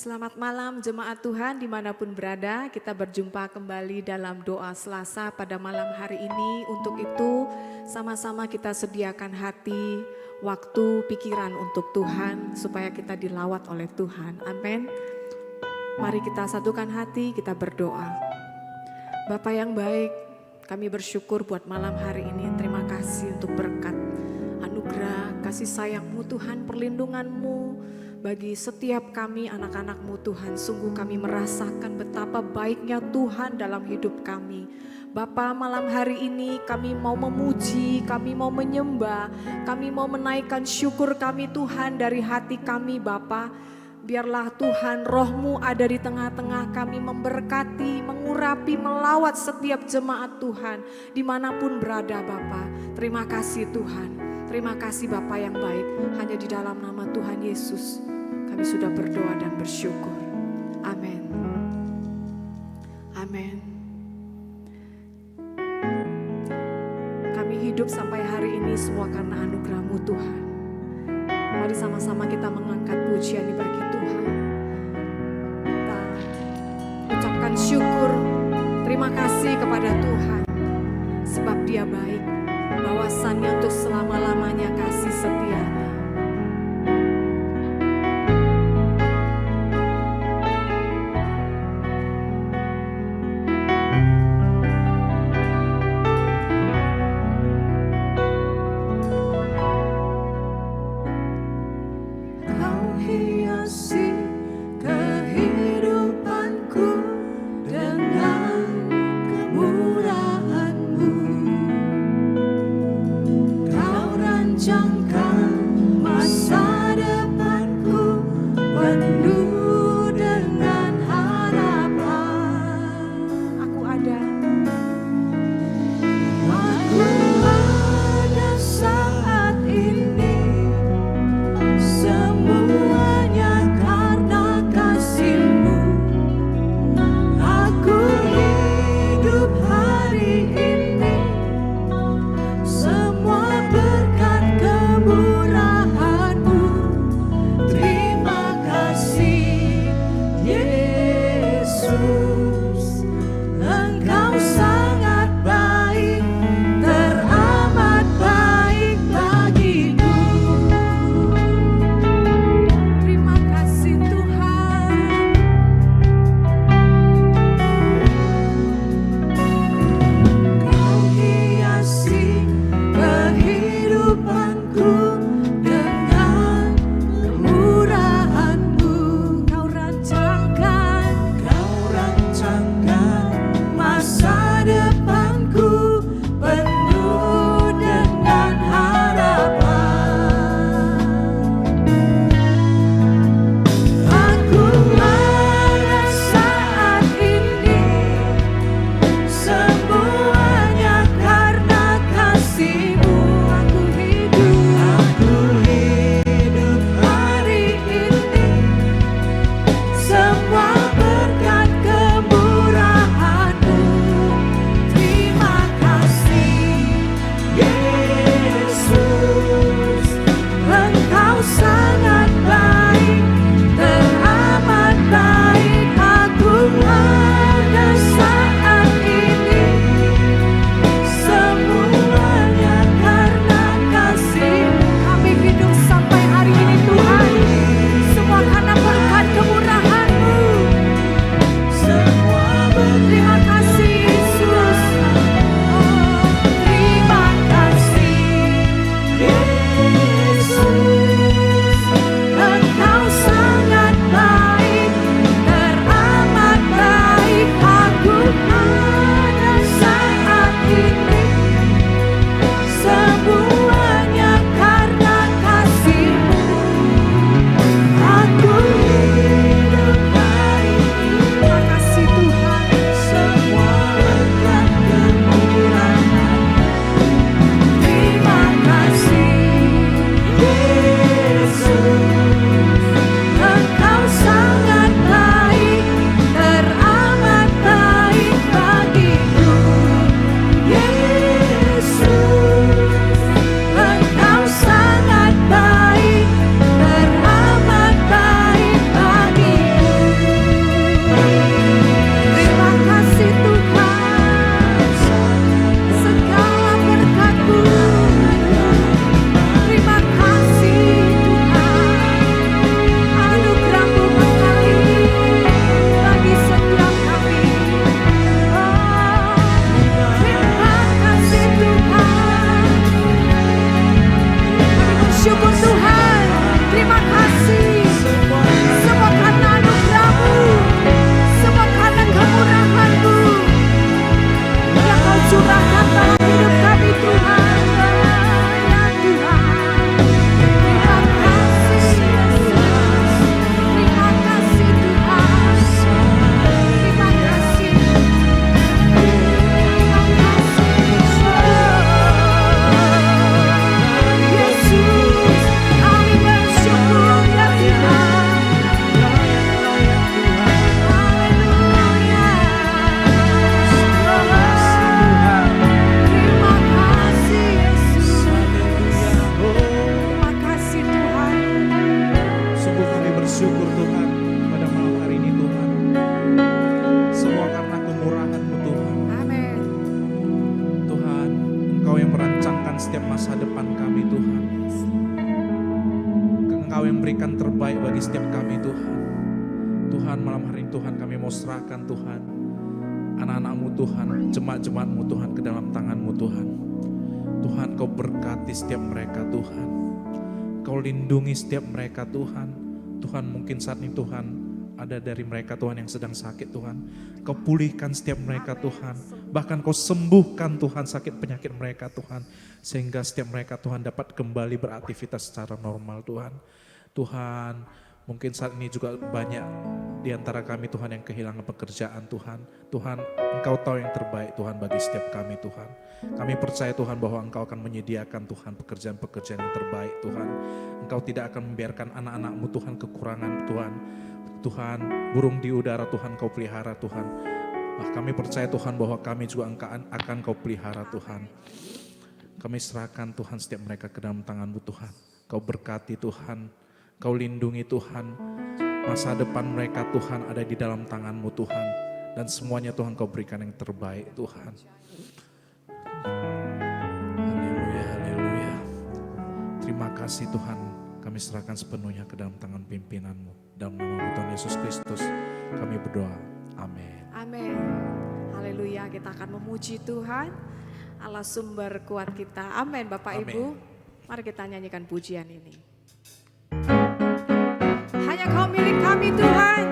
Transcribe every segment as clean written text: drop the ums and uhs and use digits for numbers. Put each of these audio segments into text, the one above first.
Selamat malam jemaat Tuhan dimanapun berada, kita berjumpa kembali dalam doa Selasa pada malam hari ini. Untuk itu sama-sama kita sediakan hati, waktu, pikiran untuk Tuhan supaya kita dilawat oleh Tuhan. Amin. Mari kita satukan hati, kita berdoa. Bapa yang baik, kami bersyukur buat malam hari ini. Terima kasih untuk berkat, anugerah, kasih sayang-Mu Tuhan, perlindungan-Mu bagi setiap kami anak-anak-Mu Tuhan. Sungguh kami merasakan betapa baiknya Tuhan dalam hidup kami. Bapa, malam hari ini kami mau memuji, kami mau menyembah, kami mau menaikkan syukur kami Tuhan dari hati kami Bapa. Biarlah Tuhan roh-Mu ada di tengah-tengah kami, memberkati, mengurapi, melawat setiap jemaat Tuhan dimanapun berada Bapa. Terima kasih Tuhan. Terima kasih Bapa yang baik. Hanya di dalam nama Tuhan Yesus kami sudah berdoa dan bersyukur. Amin. Amin. Kami hidup sampai hari ini semua karena anugerah-Mu Tuhan. Mari sama-sama kita mengangkat pujian bagi Tuhan. Kita ucapkan syukur, terima kasih kepada Tuhan. Sebab Dia baik, bahwasannya untuk selama-lamanya kasih setia-Nya. Semuanya setiap kami Tuhan. Tuhan, malam hari ini Tuhan kami mau serahkan Tuhan anak-anak-Mu Tuhan, jemaat-jemaat-Mu Tuhan ke dalam tangan-Mu Tuhan. Tuhan, Kau berkati setiap mereka Tuhan. Kau lindungi setiap mereka Tuhan. Tuhan, mungkin saat ini Tuhan ada dari mereka Tuhan yang sedang sakit Tuhan. Kau pulihkan setiap mereka Tuhan. Bahkan Kau sembuhkan Tuhan sakit penyakit mereka Tuhan. Sehingga setiap mereka Tuhan dapat kembali beraktivitas secara normal Tuhan. Tuhan, mungkin saat ini juga banyak di antara kami Tuhan yang kehilangan pekerjaan Tuhan. Tuhan, Engkau tahu yang terbaik Tuhan bagi setiap kami Tuhan. Kami percaya Tuhan bahwa Engkau akan menyediakan Tuhan pekerjaan-pekerjaan yang terbaik Tuhan. Engkau tidak akan membiarkan anak-anak-Mu Tuhan kekurangan Tuhan. Tuhan, burung di udara Tuhan Kau pelihara Tuhan. Kami percaya Tuhan bahwa kami juga akan Kau pelihara Tuhan. Kami serahkan Tuhan setiap mereka ke dalam tangan-Mu Tuhan. Kau berkati Tuhan, Kau lindungi Tuhan. Masa depan mereka Tuhan ada di dalam tangan-Mu Tuhan. Dan semuanya Tuhan Kau berikan yang terbaik Tuhan. Haleluya, haleluya. Terima kasih Tuhan, kami serahkan sepenuhnya ke dalam tangan pimpinan-Mu. Dalam nama Tuhan Yesus Kristus kami berdoa. Amin. Amin. Haleluya, kita akan memuji Tuhan, Allah sumber kuat kita. Amin Bapak Amin. Ibu. Mari kita nyanyikan pujian ini. Hanya Kau milik kami Tuhan,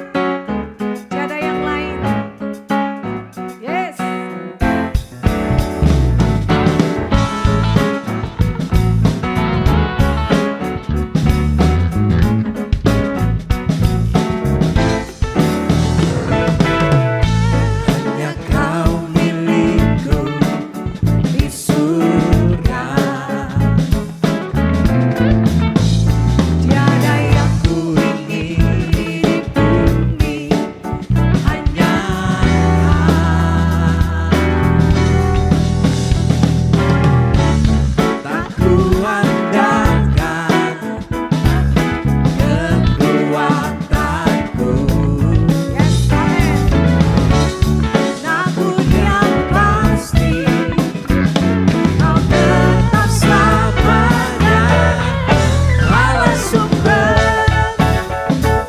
tiada yang lain. Yes. Hanya Kau milikku di surga. Tiada yang Ku ingin di bumi hanya tak kuandalkan kekuatanku. yes, amin. Namun yang pasti Kau tetap selamanya Allah sumber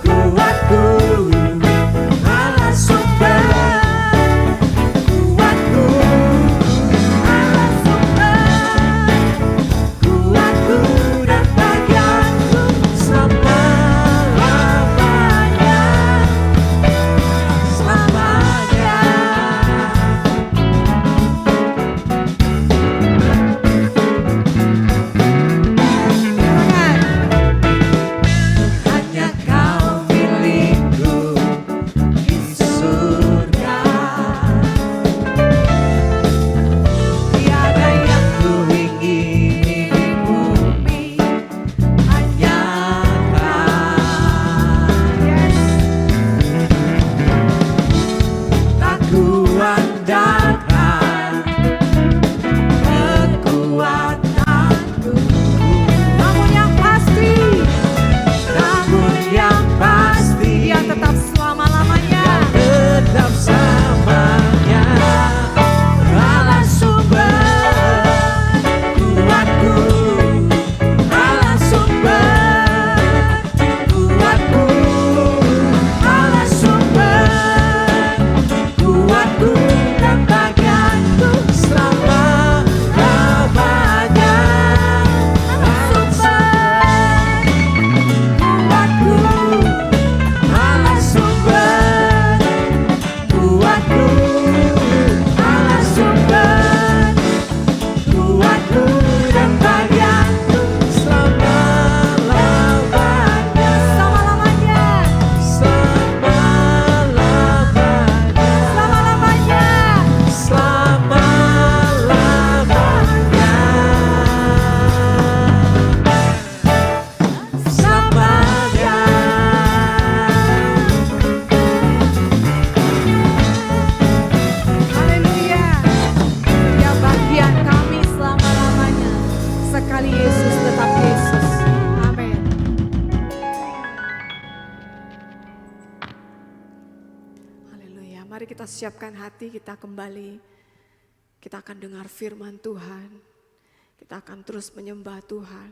kuatku, Allah sumber kuatku, Allah sumber kuatku dan bagianku selama-lamanya, selamanya. Hanya Kau milikku di surga. Tiada yang ku ingini di bumi, hanya tak kuandalkan kekuatanku. Namun yang pasti, Namun yang pasti Dia tetap selama-lamanya. tetap selamanya Allah sumber kuatku, Allah sumber kuatku, Allah sumber kuatku dan bagianku selama-lamanya. Allah sumber kuatku, Allah sumber kuatku, Allah sumber kuatku dan bagianku selama-lamanya, Selama-lamanya. selama-lamanya, Selama-lamanya. selamanya, Haleluya. Dia bagian kami selama-lamanya. Sekali Yesus tetap Yesus. Amin. Haleluya. Mari kita siapkan hati, kita kembali. Kita akan dengar firman Tuhan. Kita akan terus menyembah Tuhan.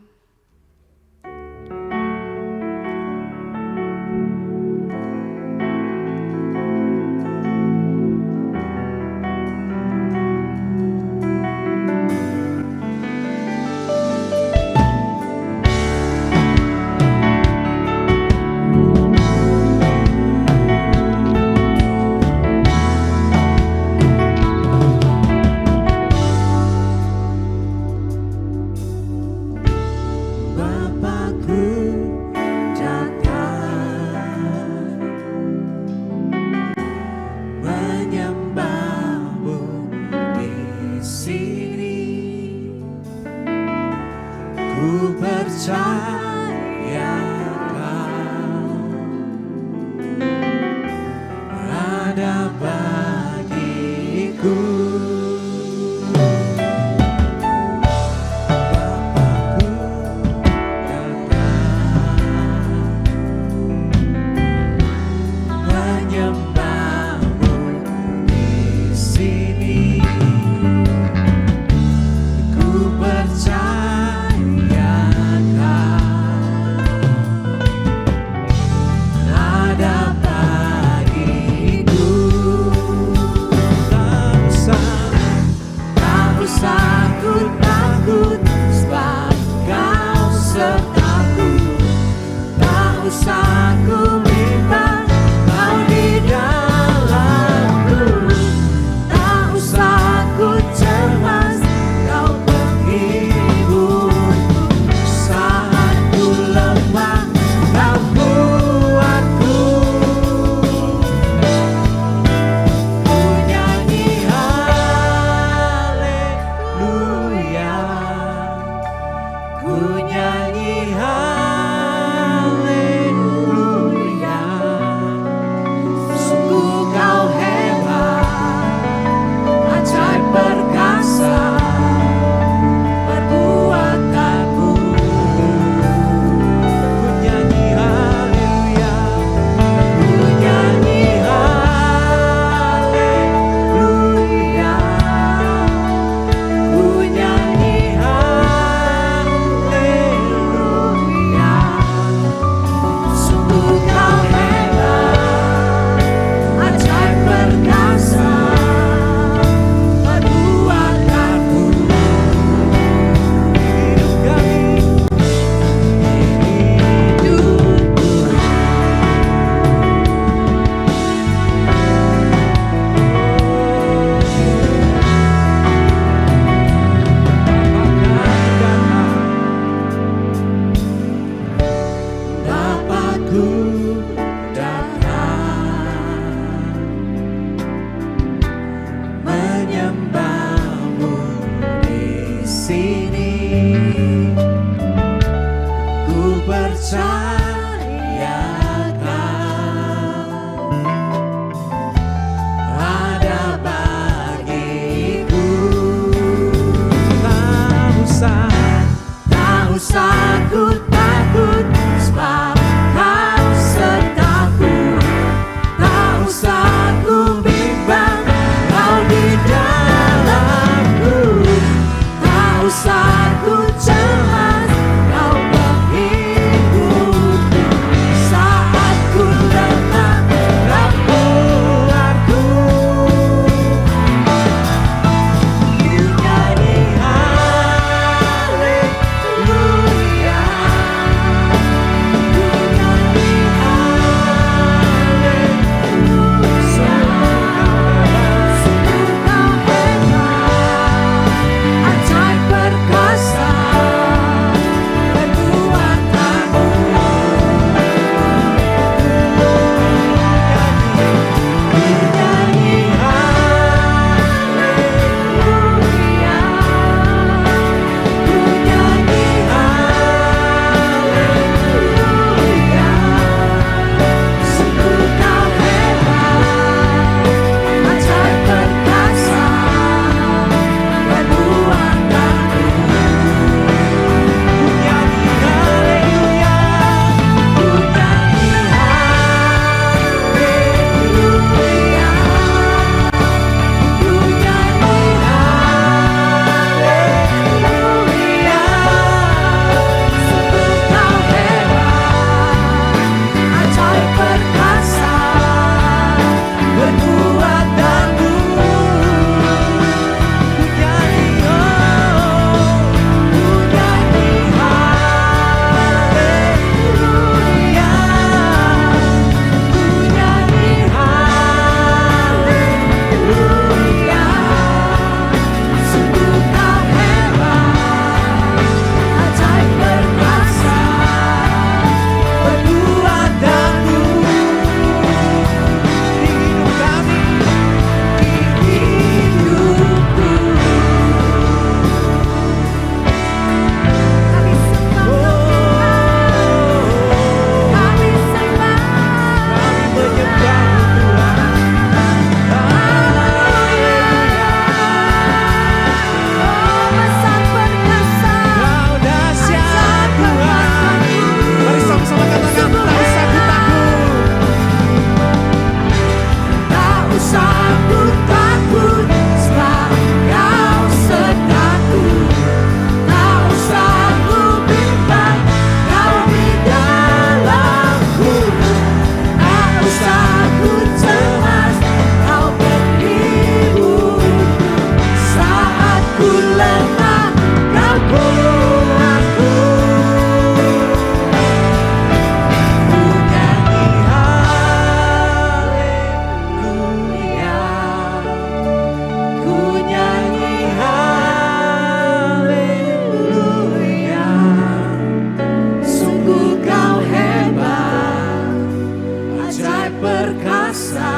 perkasa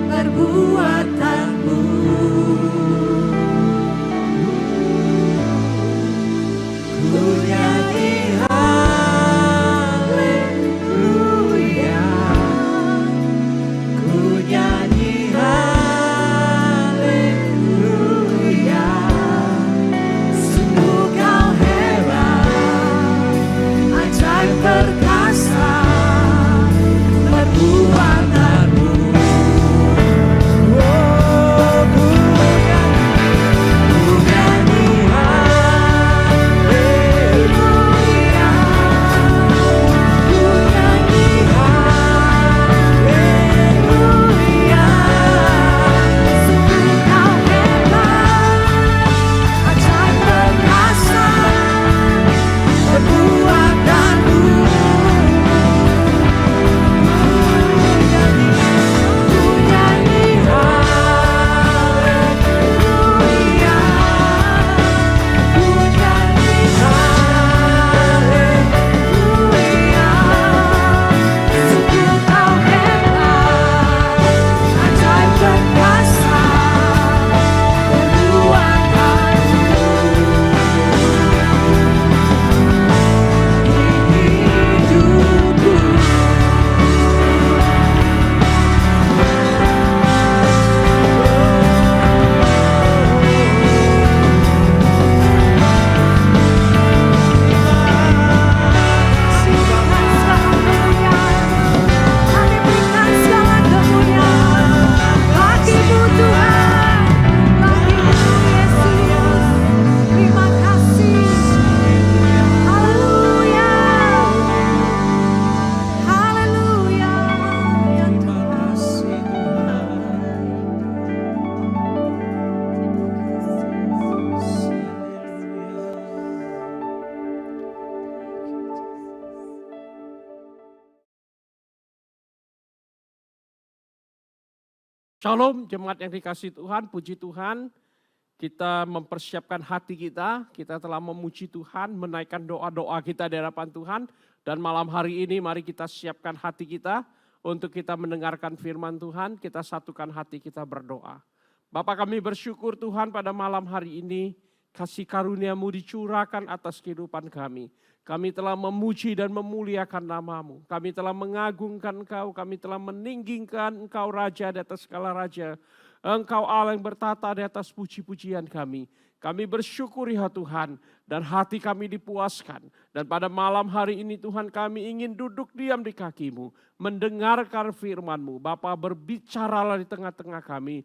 perbuatanmu. Ku nyanyi haleluya, ku nyanyi haleluya. Sungguh kau hebat, ajaib perkasa perbuatanmu. Oh, ku nyanyi haleluya, ku nyanyi haleluya. Sungguh kau hebat, ajaib perkasa perbuatanmu. Ku nyanyi haleluya, ku nyanyi haleluya. Sungguh kau hebat, ajaib perkasa perbuatanmu. Hidupku kami berikan segala kemuliaan bagi-Mu Tuhan, bagi-Mu Yesus. Terima kasih. Haleluya, haleluya, ya Tuhan. Shalom jemaat yang dikasihi Tuhan, puji Tuhan. Kita mempersiapkan hati kita telah memuji Tuhan, menaikkan doa-doa kita di hadapan Tuhan. Dan malam hari ini mari kita siapkan hati kita untuk kita mendengarkan firman Tuhan, kita satukan hati kita berdoa. Bapa kami bersyukur Tuhan pada malam hari ini, kasih karunia-Mu dicurahkan atas kehidupan kami. Kami telah memuji dan memuliakan nama-Mu. Kami telah mengagungkan Engkau, kami telah meninggikan Engkau Raja di atas segala Raja. Engkau Allah yang bertata di atas puji-pujian kami. Kami bersyukur ya Tuhan, dan hati kami dipuaskan. Dan pada malam hari ini Tuhan kami ingin duduk diam di kaki-Mu, mendengarkan firman-Mu. Bapa berbicaralah di tengah-tengah kami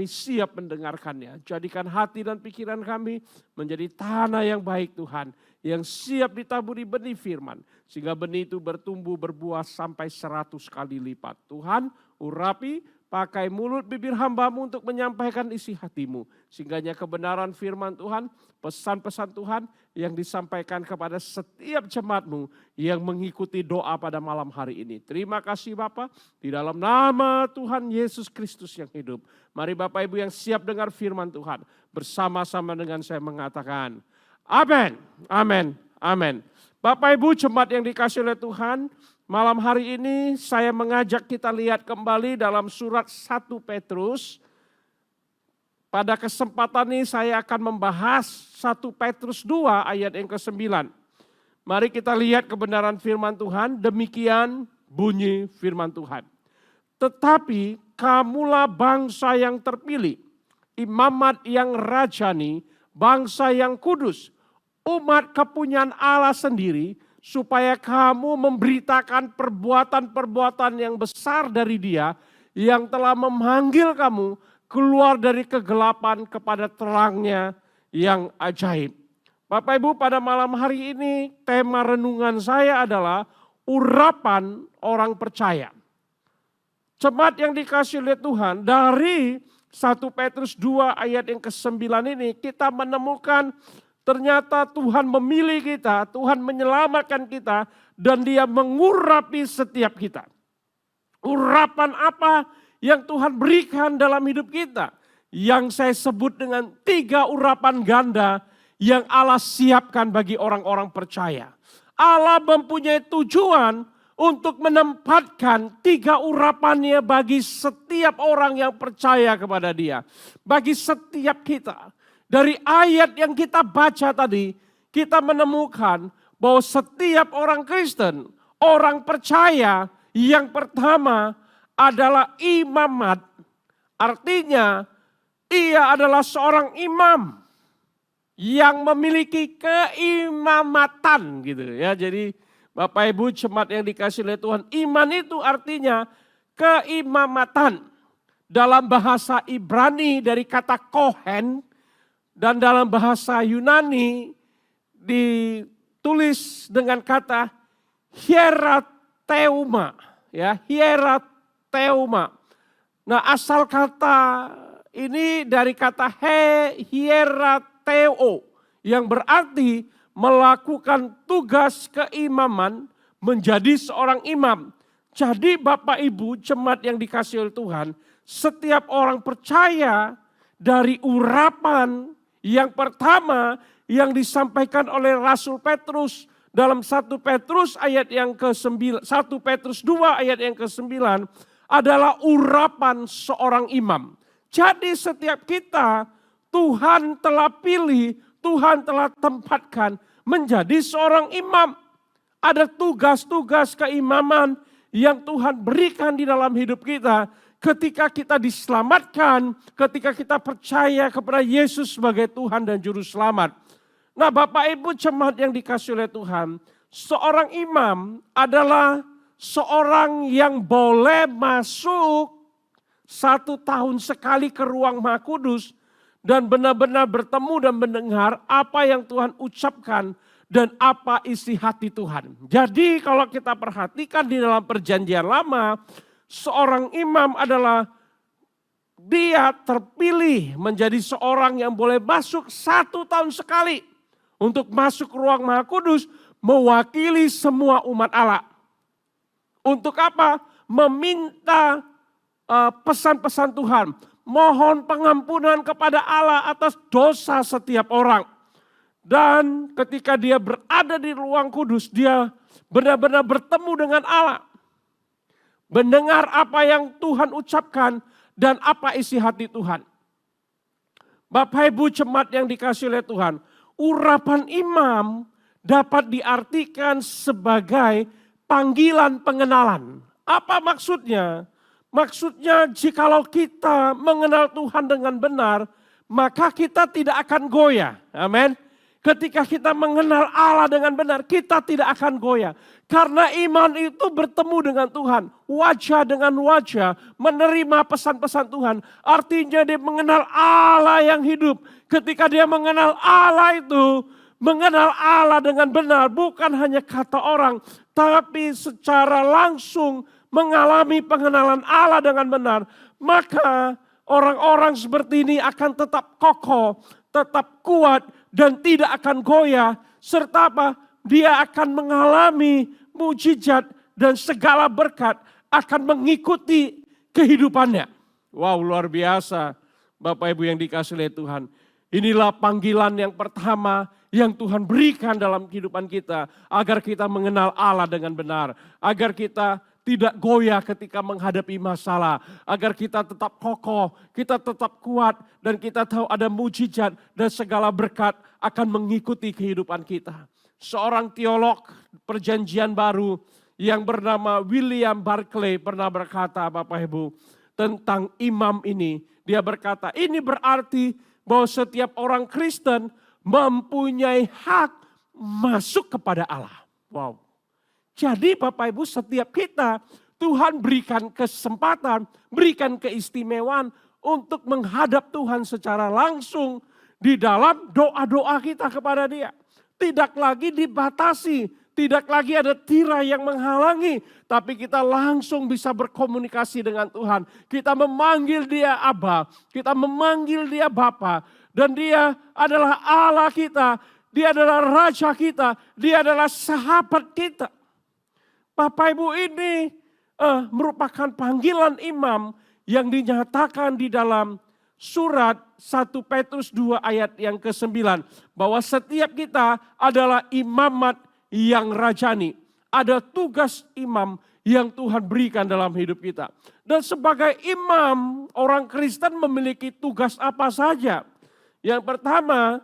siap mendengarkannya. Jadikan hati dan pikiran kami menjadi tanah yang baik Tuhan, yang siap ditaburi benih firman. Sehingga benih itu bertumbuh berbuah sampai 100 kali lipat. Tuhan urapi, pakai mulut bibir hamba-Mu untuk menyampaikan isi hati-Mu. Sehingganya kebenaran firman Tuhan, pesan-pesan Tuhan yang disampaikan kepada setiap jemaat-Mu yang mengikuti doa pada malam hari ini. Terima kasih Bapa, di dalam nama Tuhan Yesus Kristus yang hidup. Mari Bapak Ibu yang siap dengar firman Tuhan, bersama-sama dengan saya mengatakan, amin, amin, amin. Bapak Ibu jemaat yang dikasihi oleh Tuhan, malam hari ini saya mengajak kita lihat kembali dalam surat 1 Petrus. Pada kesempatan ini saya akan membahas 1 Petrus 2 ayat yang ke-9. Mari kita lihat kebenaran firman Tuhan, demikian bunyi firman Tuhan. Tetapi kamulah bangsa yang terpilih, imamat yang rajani, bangsa yang kudus, umat kepunyaan Allah sendiri, supaya kamu memberitakan perbuatan-perbuatan yang besar dari Dia yang telah memanggil kamu keluar dari kegelapan kepada terangnya yang ajaib. Bapak Ibu, pada malam hari ini tema renungan saya adalah urapan orang percaya. Jemaat yang dikasihi oleh Tuhan, dari 1 Petrus 2 ayat yang ke-9 ini kita menemukan ternyata Tuhan memilih kita, Tuhan menyelamatkan kita, dan Dia mengurapi setiap kita. Urapan apa yang Tuhan berikan dalam hidup kita? Yang saya sebut dengan 3 urapan ganda yang Allah siapkan bagi orang-orang percaya. Allah mempunyai tujuan untuk menempatkan 3 urapannya bagi setiap orang yang percaya kepada Dia. Bagi setiap kita. Dari ayat yang kita baca tadi, kita menemukan bahwa setiap orang Kristen, orang percaya, yang pertama adalah imamat. Artinya ia adalah seorang imam yang memiliki keimamatan gitu ya. Jadi Bapak Ibu jemaat yang dikasihi oleh Tuhan, iman itu artinya keimamatan. Dalam bahasa Ibrani dari kata kohen dan dalam bahasa Yunani ditulis dengan kata hierateuma, ya, hierateuma. Nah, asal kata ini dari kata hierateo yang berarti melakukan tugas keimaman menjadi seorang imam. Jadi Bapak Ibu jemaat yang dikasihi oleh Tuhan, setiap orang percaya dari urapan yang pertama yang disampaikan oleh Rasul Petrus dalam 1 Petrus ayat yang ke-9, 1 Petrus 2 ayat yang ke-9 adalah urapan seorang imam. Jadi setiap kita Tuhan telah pilih, Tuhan telah tempatkan menjadi seorang imam. Ada tugas-tugas keimaman yang Tuhan berikan di dalam hidup kita. Ketika kita diselamatkan, ketika kita percaya kepada Yesus sebagai Tuhan dan Juru Selamat. Nah Bapak Ibu jemaat yang dikasihi oleh Tuhan, seorang imam adalah seorang yang boleh masuk 1 tahun sekali ke ruang Maha Kudus dan benar-benar bertemu dan mendengar apa yang Tuhan ucapkan dan apa isi hati Tuhan. Jadi kalau kita perhatikan di dalam perjanjian lama, seorang imam adalah dia terpilih menjadi seorang yang boleh masuk 1 tahun sekali untuk masuk ruang Maha Kudus mewakili semua umat Allah. Untuk apa? Meminta pesan-pesan Tuhan. Mohon pengampunan kepada Allah atas dosa setiap orang. Dan ketika dia berada di ruang kudus, dia benar-benar bertemu dengan Allah. Mendengar apa yang Tuhan ucapkan dan apa isi hati Tuhan. Bapak Ibu jemaat yang dikasihi oleh Tuhan, urapan imam dapat diartikan sebagai panggilan pengenalan. Apa maksudnya? Maksudnya jikalau kita mengenal Tuhan dengan benar, maka kita tidak akan goyah. Amin. Ketika kita mengenal Allah dengan benar, kita tidak akan goyah. Karena iman itu bertemu dengan Tuhan, wajah dengan wajah, menerima pesan-pesan Tuhan. Artinya dia mengenal Allah yang hidup. Ketika dia mengenal Allah itu, mengenal Allah dengan benar, bukan hanya kata orang, tapi secara langsung mengalami pengenalan Allah dengan benar, maka orang-orang seperti ini akan tetap kokoh, tetap kuat, dan tidak akan goyah. Serta apa? Dia akan mengalami mujizat dan segala berkat akan mengikuti kehidupannya. Wow, luar biasa Bapak Ibu yang dikasihi oleh Tuhan. Inilah panggilan yang pertama yang Tuhan berikan dalam kehidupan kita. Agar kita mengenal Allah dengan benar. Agar kita tidak goyah ketika menghadapi masalah. Agar kita tetap kokoh, kita tetap kuat. Dan kita tahu ada mujizat dan segala berkat akan mengikuti kehidupan kita. Seorang teolog perjanjian baru yang bernama William Barclay pernah berkata Bapak Ibu tentang imam ini. Dia berkata ini berarti bahwa setiap orang Kristen mempunyai hak masuk kepada Allah. Wow. Jadi Bapak Ibu setiap kita Tuhan berikan kesempatan, berikan keistimewaan untuk menghadap Tuhan secara langsung di dalam doa-doa kita kepada Dia. Tidak lagi dibatasi, tidak lagi ada tirai yang menghalangi, tapi kita langsung bisa berkomunikasi dengan Tuhan. Kita memanggil Dia Aba, kita memanggil Dia Bapa, dan Dia adalah Allah kita, Dia adalah Raja kita, Dia adalah sahabat kita. Bapak Ibu ini merupakan panggilan imam yang dinyatakan di dalam surat 1 Petrus 2 ayat yang ke-9. Bahwa setiap kita adalah imamat yang rajani. ada tugas imam yang Tuhan berikan dalam hidup kita. Dan sebagai imam, orang Kristen memiliki tugas apa saja? Yang pertama,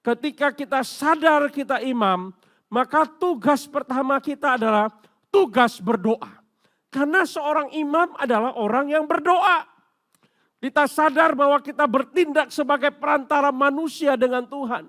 ketika kita sadar kita imam, maka tugas pertama kita adalah tugas berdoa. Karena seorang imam adalah orang yang berdoa. Kita sadar bahwa kita bertindak sebagai perantara manusia dengan Tuhan.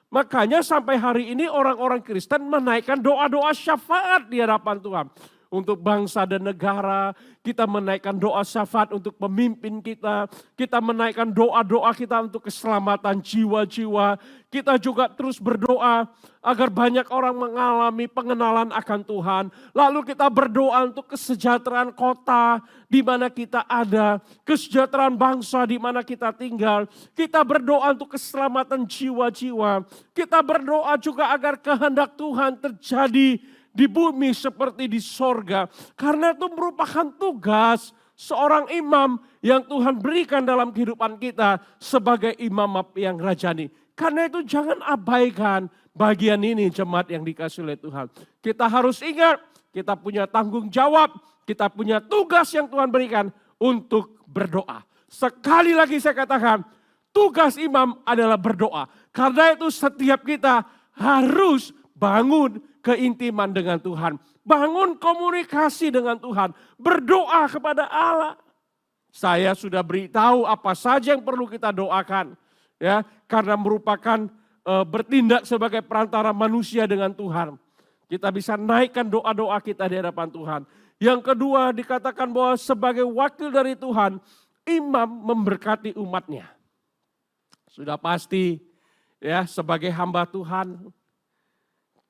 Makanya sampai hari ini orang-orang Kristen menaikkan doa-doa syafaat di hadapan Tuhan. Untuk bangsa dan negara, kita menaikkan doa syafaat untuk pemimpin kita. Kita menaikkan doa-doa kita untuk keselamatan jiwa-jiwa. Kita juga terus berdoa agar banyak orang mengalami pengenalan akan Tuhan. Lalu kita berdoa untuk kesejahteraan kota di mana kita ada. Kesejahteraan bangsa di mana kita tinggal. Kita berdoa untuk keselamatan jiwa-jiwa. Kita berdoa juga agar kehendak Tuhan terjadi di bumi seperti di sorga. Karena itu merupakan tugas seorang imam yang Tuhan berikan dalam kehidupan kita sebagai imam yang rajani. Karena itu jangan abaikan bagian ini jemaat yang dikasihi oleh Tuhan. Kita harus ingat, kita punya tanggung jawab, kita punya tugas yang Tuhan berikan untuk berdoa. Sekali lagi saya katakan, tugas imam adalah berdoa. Karena itu setiap kita harus bangun keintiman dengan Tuhan. Bangun komunikasi dengan Tuhan. Berdoa kepada Allah. Saya sudah beritahu apa saja yang perlu kita doakan. Ya, karena merupakan bertindak sebagai perantara manusia dengan Tuhan. Kita bisa naikkan doa-doa kita di hadapan Tuhan. Yang kedua dikatakan bahwa sebagai wakil dari Tuhan, imam memberkati umatnya. Sudah pasti ya sebagai hamba Tuhan,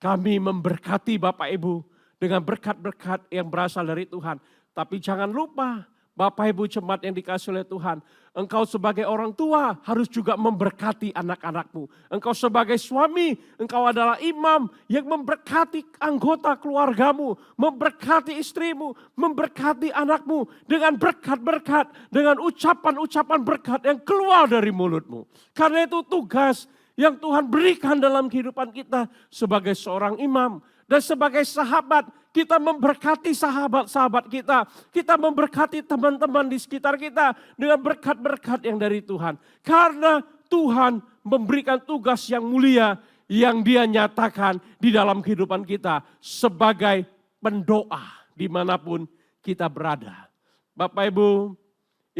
kami memberkati Bapak Ibu dengan berkat-berkat yang berasal dari Tuhan. Tapi jangan lupa Bapak Ibu jemaat yang dikasihi oleh Tuhan. Engkau sebagai orang tua harus juga memberkati anak-anakmu. Engkau sebagai suami, engkau adalah imam yang memberkati anggota keluargamu. Memberkati istrimu, memberkati anakmu dengan berkat-berkat. Dengan ucapan-ucapan berkat yang keluar dari mulutmu. Karena itu tugas yang Tuhan berikan dalam kehidupan kita sebagai seorang imam. Dan sebagai sahabat, kita memberkati sahabat-sahabat kita. Kita memberkati teman-teman di sekitar kita dengan berkat-berkat yang dari Tuhan. Karena Tuhan memberikan tugas yang mulia yang Dia nyatakan di dalam kehidupan kita sebagai pendoa dimanapun kita berada. Bapak Ibu,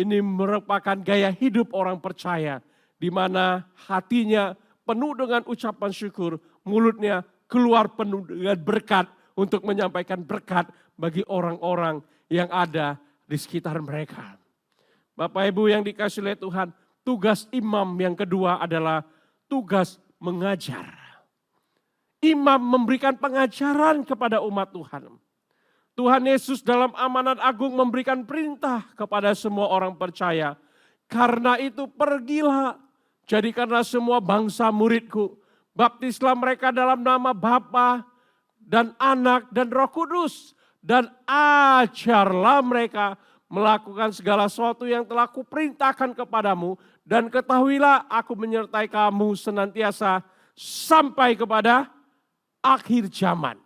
ini merupakan gaya hidup orang percaya di mana hatinya penuh dengan ucapan syukur, mulutnya keluar penuh dengan berkat untuk menyampaikan berkat bagi orang-orang yang ada di sekitar mereka. Bapak Ibu yang dikasihi oleh Tuhan, tugas imam yang kedua adalah tugas mengajar. Imam memberikan pengajaran kepada umat Tuhan. Tuhan Yesus dalam amanat agung memberikan perintah kepada semua orang percaya. Karena itu pergilah, jadikanlah semua bangsa muridku. Baptislah mereka dalam nama Bapa dan Anak dan Roh Kudus. Dan ajarlah mereka melakukan segala sesuatu yang telah kuperintahkan kepadamu. Dan ketahuilah aku menyertai kamu senantiasa sampai kepada akhir zaman.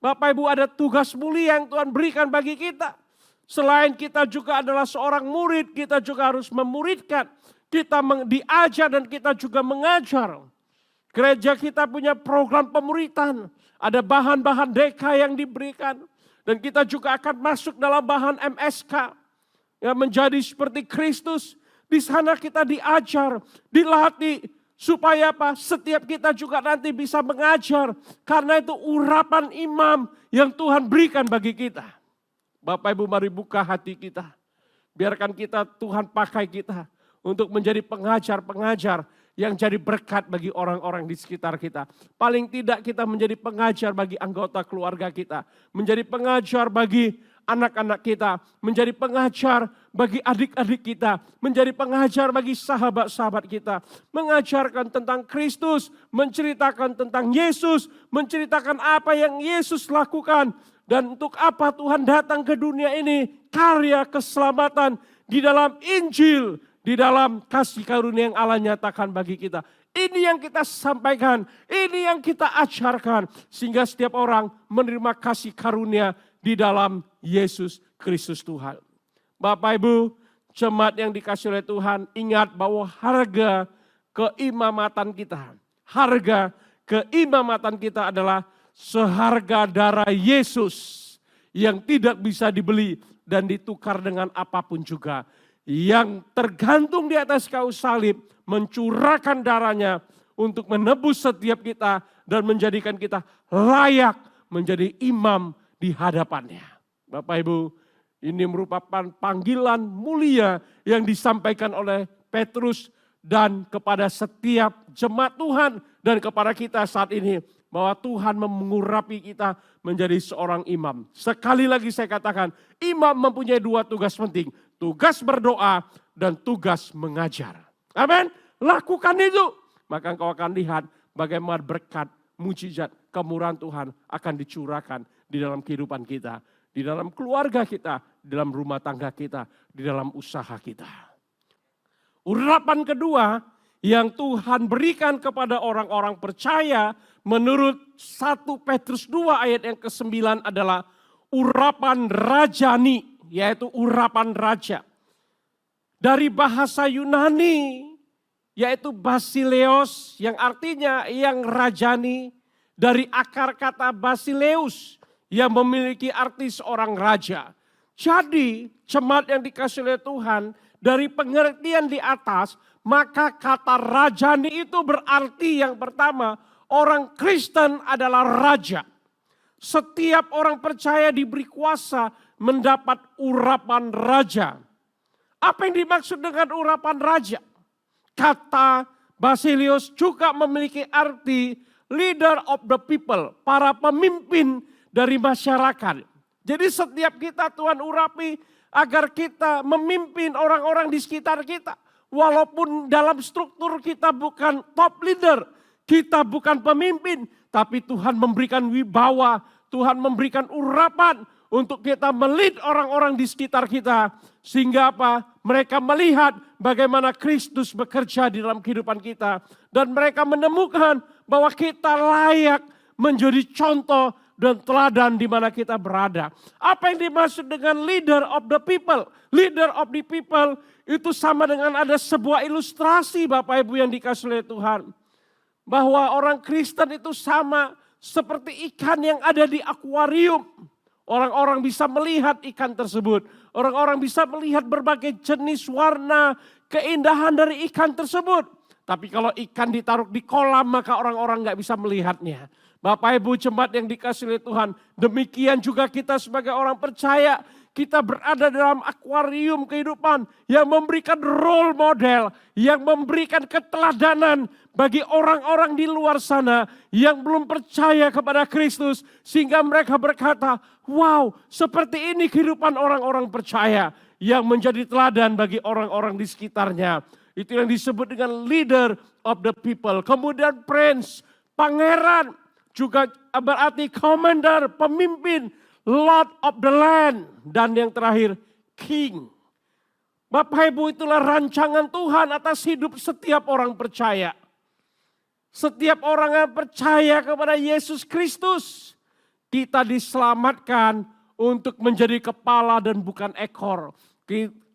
Bapak Ibu, ada tugas mulia yang Tuhan berikan bagi kita. Selain kita juga adalah seorang murid, kita juga harus memuridkan. Kita diajar dan kita juga mengajar. Gereja kita punya program pemuritan. Ada bahan-bahan DK yang diberikan. Dan kita juga akan masuk dalam bahan MSK. Yang menjadi seperti Kristus. Di sana kita diajar, dilatih. Supaya apa? Setiap kita juga nanti bisa mengajar. Karena itu urapan imam yang Tuhan berikan bagi kita. Bapak Ibu, mari buka hati kita. Biarkan kita, Tuhan pakai kita untuk menjadi pengajar-pengajar yang jadi berkat bagi orang-orang di sekitar kita. Paling tidak kita menjadi pengajar bagi anggota keluarga kita. Menjadi pengajar bagi anak-anak kita. Menjadi pengajar bagi adik-adik kita. Menjadi pengajar bagi sahabat-sahabat kita. Mengajarkan tentang Kristus. Menceritakan tentang Yesus. Menceritakan apa yang Yesus lakukan. Dan untuk apa Tuhan datang ke dunia ini. Karya keselamatan di dalam Injil. Di dalam kasih karunia yang Allah nyatakan bagi kita. Ini yang kita sampaikan, ini yang kita ajarkan. Sehingga setiap orang menerima kasih karunia di dalam Yesus Kristus Tuhan. Bapak Ibu, jemaat yang dikasihi oleh Tuhan, ingat bahwa harga keimamatan kita adalah seharga darah Yesus yang tidak bisa dibeli dan ditukar dengan apapun juga. Yang tergantung di atas kayu salib, mencurahkan darahnya untuk menebus setiap kita dan menjadikan kita layak menjadi imam di hadapannya. Bapak Ibu, ini merupakan panggilan mulia yang disampaikan oleh Petrus dan kepada setiap jemaat Tuhan dan kepada kita saat ini. Bahwa Tuhan mengurapi kita menjadi seorang imam. Sekali lagi saya katakan, imam mempunyai dua tugas penting. Tugas berdoa dan tugas mengajar. Amin. Lakukan itu. Maka engkau akan lihat bagaimana berkat, mujizat, kemurahan Tuhan akan dicurahkan di dalam kehidupan kita. Di dalam keluarga kita, di dalam rumah tangga kita, di dalam usaha kita. Urapan kedua yang Tuhan berikan kepada orang-orang percaya menurut 1 Petrus 2 ayat yang ke-9 adalah urapan rajani, yaitu urapan raja. Dari bahasa Yunani, yaitu basileos yang artinya yang rajani, dari akar kata basileus yang memiliki arti seorang raja. Jadi jemaat yang dikasihi oleh Tuhan, dari pengertian di atas, maka kata rajani itu berarti yang pertama, orang Kristen adalah raja. Setiap orang percaya diberi kuasa mendapat urapan raja. Apa yang dimaksud dengan urapan raja? Kata Basilius juga memiliki arti leader of the people, para pemimpin dari masyarakat. Jadi setiap kita Tuhan urapi agar kita memimpin orang-orang di sekitar kita. Walaupun dalam struktur kita bukan top leader, kita bukan pemimpin, tapi Tuhan memberikan wibawa, Tuhan memberikan urapan untuk kita melid orang-orang di sekitar kita. Sehingga apa? Mereka melihat bagaimana Kristus bekerja di dalam kehidupan kita. Dan mereka menemukan bahwa kita layak menjadi contoh dan teladan di mana kita berada. Apa yang dimaksud dengan leader of the people? Leader of the people itu sama dengan ada sebuah ilustrasi Bapak Ibu yang dikasihi oleh Tuhan. Bahwa orang Kristen itu sama seperti ikan yang ada di akuarium. Orang-orang bisa melihat ikan tersebut. Orang-orang bisa melihat berbagai jenis warna, keindahan dari ikan tersebut. Tapi kalau ikan ditaruh di kolam maka orang-orang gak bisa melihatnya. Bapak Ibu jemaat yang dikasihi oleh Tuhan, demikian juga kita sebagai orang percaya, kita berada dalam akuarium kehidupan yang memberikan role model, yang memberikan keteladanan bagi orang-orang di luar sana yang belum percaya kepada Kristus, sehingga mereka berkata, wow, seperti ini kehidupan orang-orang percaya yang menjadi teladan bagi orang-orang di sekitarnya. Itu yang disebut dengan leader of the people. Kemudian prince, pangeran, juga berarti commander, pemimpin, lord of the land. Dan yang terakhir, king. Bapak Ibu, itulah rancangan Tuhan atas hidup setiap orang percaya. Setiap orang yang percaya kepada Yesus Kristus, kita diselamatkan untuk menjadi kepala dan bukan ekor.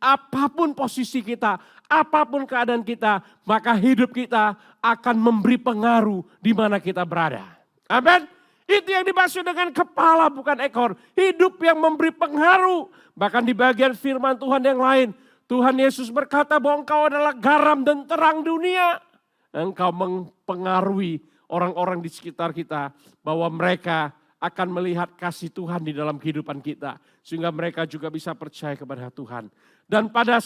Apapun posisi kita, apapun keadaan kita, maka hidup kita akan memberi pengaruh di mana kita berada. Amin. Itu yang dimaksud dengan kepala bukan ekor. Hidup yang memberi pengaruh. Bahkan di bagian firman Tuhan yang lain, Tuhan Yesus berkata bahwa engkau adalah garam dan terang dunia. Engkau mempengaruhi orang-orang di sekitar kita bahwa mereka akan melihat kasih Tuhan di dalam kehidupan kita. Sehingga mereka juga bisa percaya kepada Tuhan. Dan pada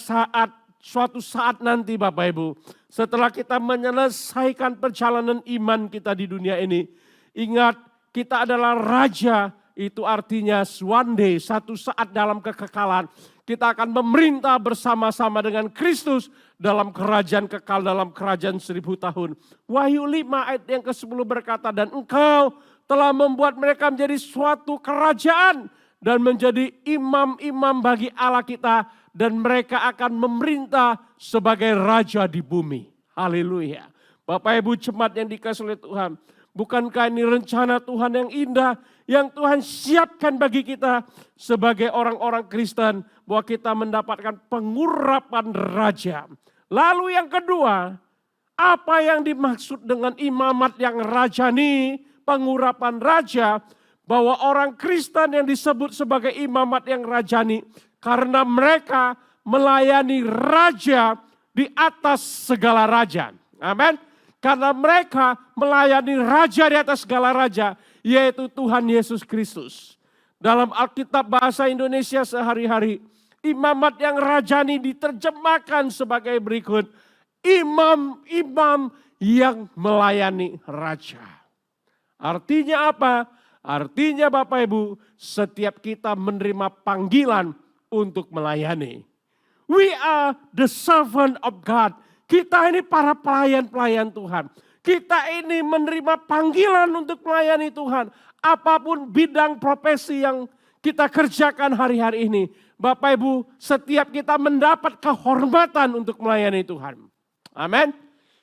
suatu saat nanti Bapak Ibu, setelah kita menyelesaikan perjalanan iman kita di dunia ini, ingat, kita adalah raja, itu artinya one day, satu saat dalam kekekalan, kita akan memerintah bersama-sama dengan Kristus dalam kerajaan kekal, dalam kerajaan 1000 tahun. Wahyu 5 ayat yang ke-10 berkata, dan engkau telah membuat mereka menjadi suatu kerajaan dan menjadi imam-imam bagi Allah kita, dan mereka akan memerintah sebagai raja di bumi. Haleluya. Bapak Ibu jemaat yang dikasihi oleh Tuhan, bukankah ini rencana Tuhan yang indah yang Tuhan siapkan bagi kita sebagai orang-orang Kristen, bahwa kita mendapatkan pengurapan raja. Lalu yang kedua, apa yang dimaksud dengan imamat yang rajani, pengurapan raja, bahwa orang Kristen yang disebut sebagai imamat yang rajani karena mereka melayani raja di atas segala raja. Amin. Karena mereka melayani raja di atas segala raja, yaitu Tuhan Yesus Kristus. Dalam Alkitab bahasa Indonesia sehari-hari, imamat yang rajani diterjemahkan sebagai berikut. Imam-imam yang melayani raja. Artinya apa? Artinya Bapak Ibu, setiap kita menerima panggilan untuk melayani. We are the servant of God. Kita ini para pelayan-pelayan Tuhan. Kita ini menerima panggilan untuk melayani Tuhan. Apapun bidang profesi yang kita kerjakan hari-hari ini. Bapak Ibu, setiap kita mendapat kehormatan untuk melayani Tuhan. Amin.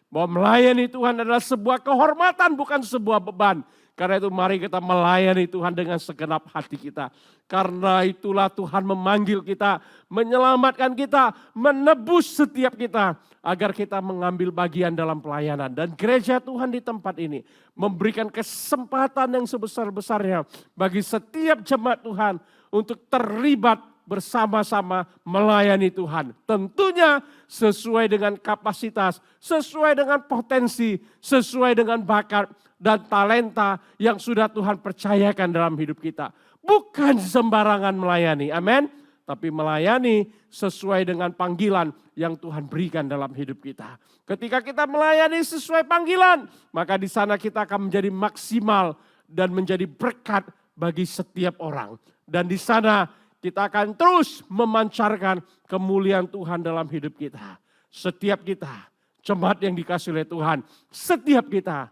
Bahwa melayani Tuhan adalah sebuah kehormatan, bukan sebuah beban. Karena itu mari kita melayani Tuhan dengan segenap hati kita. Karena itulah Tuhan memanggil kita, menyelamatkan kita, menebus setiap kita. Agar kita mengambil bagian dalam pelayanan. Dan gereja Tuhan di tempat ini memberikan kesempatan yang sebesar-besarnya bagi setiap jemaat Tuhan untuk terlibat bersama-sama melayani Tuhan. Tentunya sesuai dengan kapasitas, sesuai dengan potensi, sesuai dengan bakat dan talenta yang sudah Tuhan percayakan dalam hidup kita. Bukan sembarangan melayani, amin. Tapi melayani sesuai dengan panggilan yang Tuhan berikan dalam hidup kita. Ketika kita melayani sesuai panggilan, maka di sana kita akan menjadi maksimal dan menjadi berkat bagi setiap orang. Dan di sana kita akan terus memancarkan kemuliaan Tuhan dalam hidup kita. Setiap kita, jemaat yang dikasihi oleh Tuhan, setiap kita,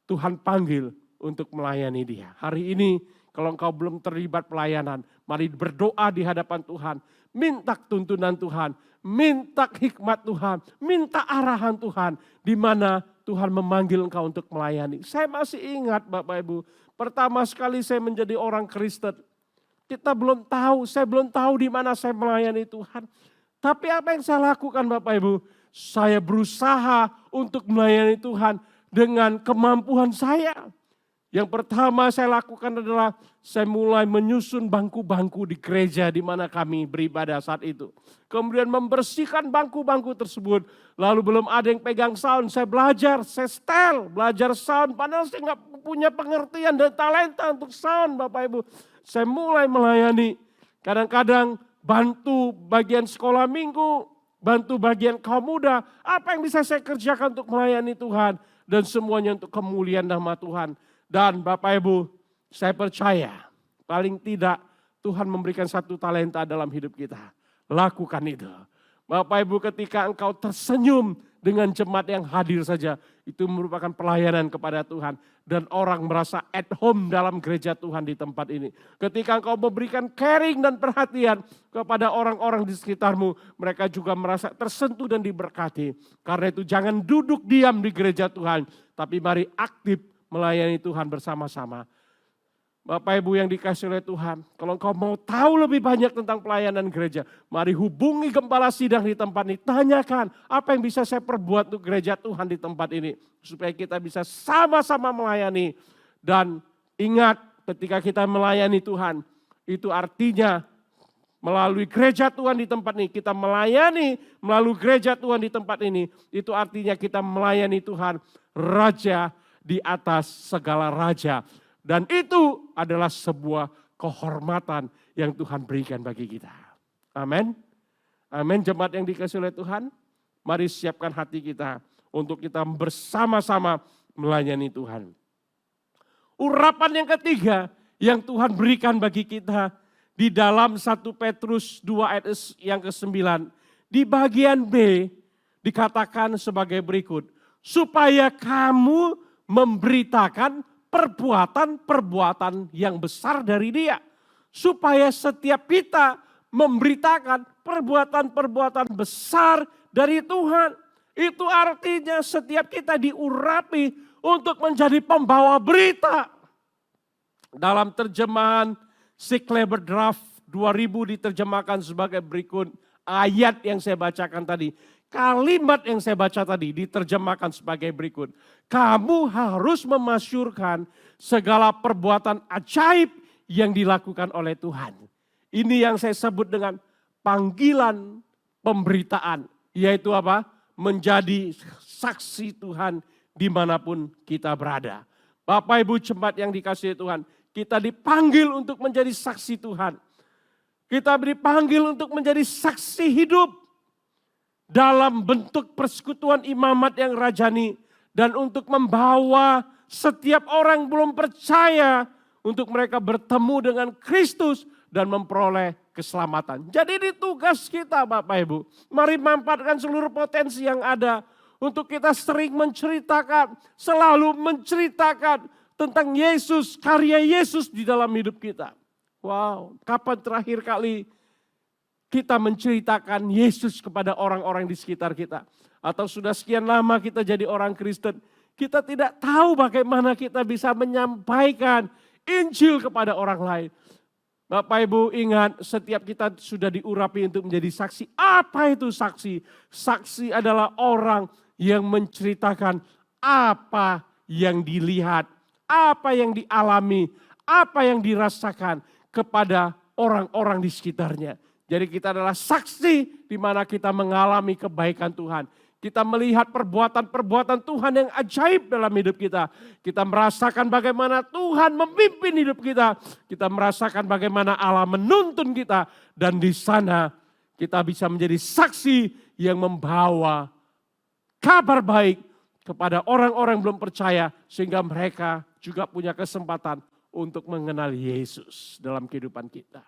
Tuhan panggil untuk melayani Dia. Hari ini kalau engkau belum terlibat pelayanan, mari berdoa di hadapan Tuhan. Minta tuntunan Tuhan, minta hikmat Tuhan, minta arahan Tuhan. Di mana Tuhan memanggil engkau untuk melayani. Saya masih ingat Bapak Ibu, pertama sekali saya menjadi orang Kristen. Saya belum tahu di mana saya melayani Tuhan. Tapi apa yang saya lakukan Bapak Ibu? Saya berusaha untuk melayani Tuhan dengan kemampuan saya. Yang pertama saya lakukan adalah saya mulai menyusun bangku-bangku di gereja di mana kami beribadah saat itu. Kemudian membersihkan bangku-bangku tersebut. Lalu belum ada yang pegang sound, saya belajar, saya setel, belajar sound. Padahal saya nggak punya pengertian dan talenta untuk sound Bapak Ibu. Saya mulai melayani, kadang-kadang bantu bagian sekolah minggu, bantu bagian kaum muda. Apa yang bisa saya kerjakan untuk melayani Tuhan. Dan semuanya untuk kemuliaan nama Tuhan. Dan Bapak Ibu, saya percaya paling tidak Tuhan memberikan satu talenta dalam hidup kita. Lakukan itu. Bapak Ibu, ketika engkau tersenyum dengan jemaat yang hadir saja, itu merupakan pelayanan kepada Tuhan. Dan orang merasa at home dalam gereja Tuhan di tempat ini. Ketika engkau memberikan caring dan perhatian kepada orang-orang di sekitarmu, mereka juga merasa tersentuh dan diberkati. Karena itu jangan duduk diam di gereja Tuhan, tapi mari aktif melayani Tuhan bersama-sama. Bapak Ibu yang dikasihi oleh Tuhan, kalau engkau mau tahu lebih banyak tentang pelayanan gereja, mari hubungi gembala sidang di tempat ini. Tanyakan apa yang bisa saya perbuat untuk gereja Tuhan di tempat ini. Supaya kita bisa sama-sama melayani. Dan ingat ketika kita melayani Tuhan, itu artinya melalui gereja Tuhan di tempat ini. Kita melayani melalui gereja Tuhan di tempat ini. Itu artinya kita melayani Tuhan, Raja di atas segala raja. Dan itu adalah sebuah kehormatan yang Tuhan berikan bagi kita. Amin. Amin. Jemaat yang dikasihi oleh Tuhan, mari siapkan hati kita untuk kita bersama-sama melayani Tuhan. Urapan yang ketiga yang Tuhan berikan bagi kita di dalam 1 Petrus 2 ayat yang ke-9. Di bagian B dikatakan sebagai berikut. Supaya kamu memberitakan perbuatan-perbuatan yang besar dari Dia. Supaya setiap kita memberitakan perbuatan-perbuatan besar dari Tuhan. Itu artinya setiap kita diurapi untuk menjadi pembawa berita. Dalam terjemahan Sickleber Draft 2000 diterjemahkan sebagai berikut. Ayat yang saya bacakan tadi, kalimat yang saya baca tadi diterjemahkan sebagai berikut. Kamu harus memasyurkan segala perbuatan ajaib yang dilakukan oleh Tuhan. Ini yang saya sebut dengan panggilan pemberitaan. Yaitu apa? Menjadi saksi Tuhan dimanapun kita berada. Bapak Ibu jemaat yang dikasihi Tuhan, kita dipanggil untuk menjadi saksi Tuhan. Kita dipanggil untuk menjadi saksi hidup dalam bentuk persekutuan imamat yang rajani dan untuk membawa setiap orang belum percaya untuk mereka bertemu dengan Kristus dan memperoleh keselamatan. Jadi ini tugas kita Bapak Ibu. Mari manfaatkan seluruh potensi yang ada untuk kita sering menceritakan, selalu menceritakan tentang Yesus, karya Yesus di dalam hidup kita. Wow, kapan terakhir kali kita menceritakan Yesus kepada orang-orang di sekitar kita? Atau sudah sekian lama kita jadi orang Kristen, kita tidak tahu bagaimana kita bisa menyampaikan Injil kepada orang lain. Bapak Ibu ingat, setiap kita sudah diurapi untuk menjadi saksi. Apa itu saksi? Saksi adalah orang yang menceritakan apa yang dilihat, apa yang dialami, apa yang dirasakan kepada orang-orang di sekitarnya. Jadi kita adalah saksi di mana kita mengalami kebaikan Tuhan. Kita melihat perbuatan-perbuatan Tuhan yang ajaib dalam hidup kita. Kita merasakan bagaimana Tuhan memimpin hidup kita. Kita merasakan bagaimana Allah menuntun kita. Dan di sana kita bisa menjadi saksi yang membawa kabar baik kepada orang-orang yang belum percaya. Sehingga mereka juga punya kesempatan untuk mengenal Yesus dalam kehidupan kita.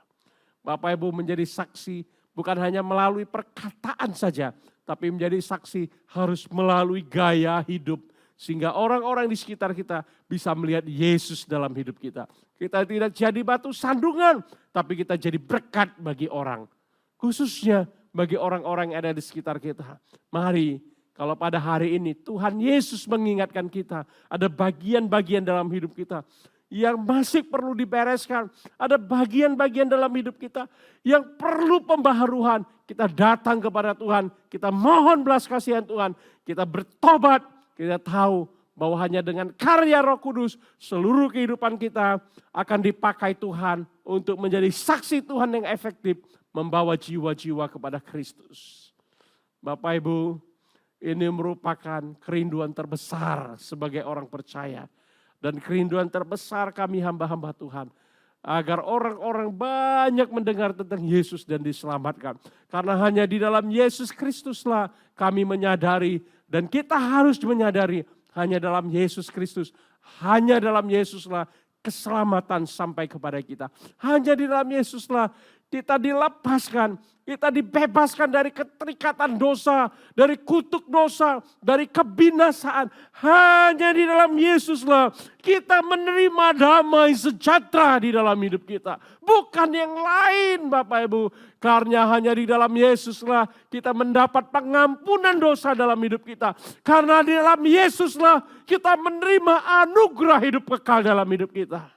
Bapak Ibu menjadi saksi bukan hanya melalui perkataan saja, tapi menjadi saksi harus melalui gaya hidup. Sehingga orang-orang di sekitar kita bisa melihat Yesus dalam hidup kita. Kita tidak jadi batu sandungan, tapi kita jadi berkat bagi orang. Khususnya bagi orang-orang yang ada di sekitar kita. Mari, kalau pada hari ini Tuhan Yesus mengingatkan kita, ada bagian-bagian dalam hidup kita yang masih perlu dibereskan. Ada bagian-bagian dalam hidup kita yang perlu pembaharuan. Kita datang kepada Tuhan, kita mohon belas kasihan Tuhan, kita bertobat, kita tahu bahwa hanya dengan karya Roh Kudus seluruh kehidupan kita akan dipakai Tuhan untuk menjadi saksi Tuhan yang efektif membawa jiwa-jiwa kepada Kristus. Bapak Ibu, ini merupakan kerinduan terbesar sebagai orang percaya. Dan kerinduan terbesar kami hamba-hamba Tuhan. Agar orang-orang banyak mendengar tentang Yesus dan diselamatkan. Karena hanya di dalam Yesus Kristuslah kami menyadari. Dan kita harus menyadari hanya dalam Yesus Kristus. Hanya dalam Yesuslah keselamatan sampai kepada kita. Hanya di dalam Yesuslah kita dilepaskan, kita dibebaskan dari keterikatan dosa, dari kutuk dosa, dari kebinasaan. Hanya di dalam Yesuslah kita menerima damai sejahtera di dalam hidup kita. Bukan yang lain Bapak Ibu. Karena hanya di dalam Yesuslah kita mendapat pengampunan dosa dalam hidup kita. Karena di dalam Yesuslah kita menerima anugerah hidup kekal dalam hidup kita.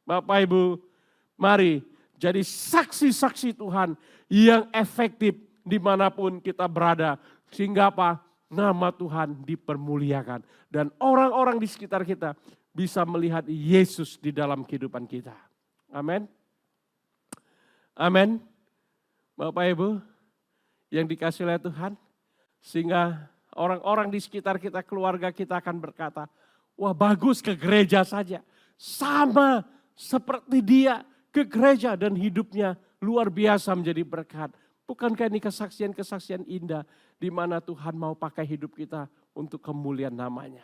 Bapak Ibu, mari jadi saksi-saksi Tuhan yang efektif dimanapun kita berada. Sehingga apa? Nama Tuhan dipermuliakan. Dan orang-orang di sekitar kita bisa melihat Yesus di dalam kehidupan kita. Amin. Amin. Bapak Ibu yang dikasihi oleh Tuhan. Sehingga orang-orang di sekitar kita, keluarga kita akan berkata, wah bagus ke gereja saja. Sama seperti dia ke gereja dan hidupnya luar biasa menjadi berkat. Bukankah ini kesaksian-kesaksian indah di mana Tuhan mau pakai hidup kita untuk kemuliaan namanya.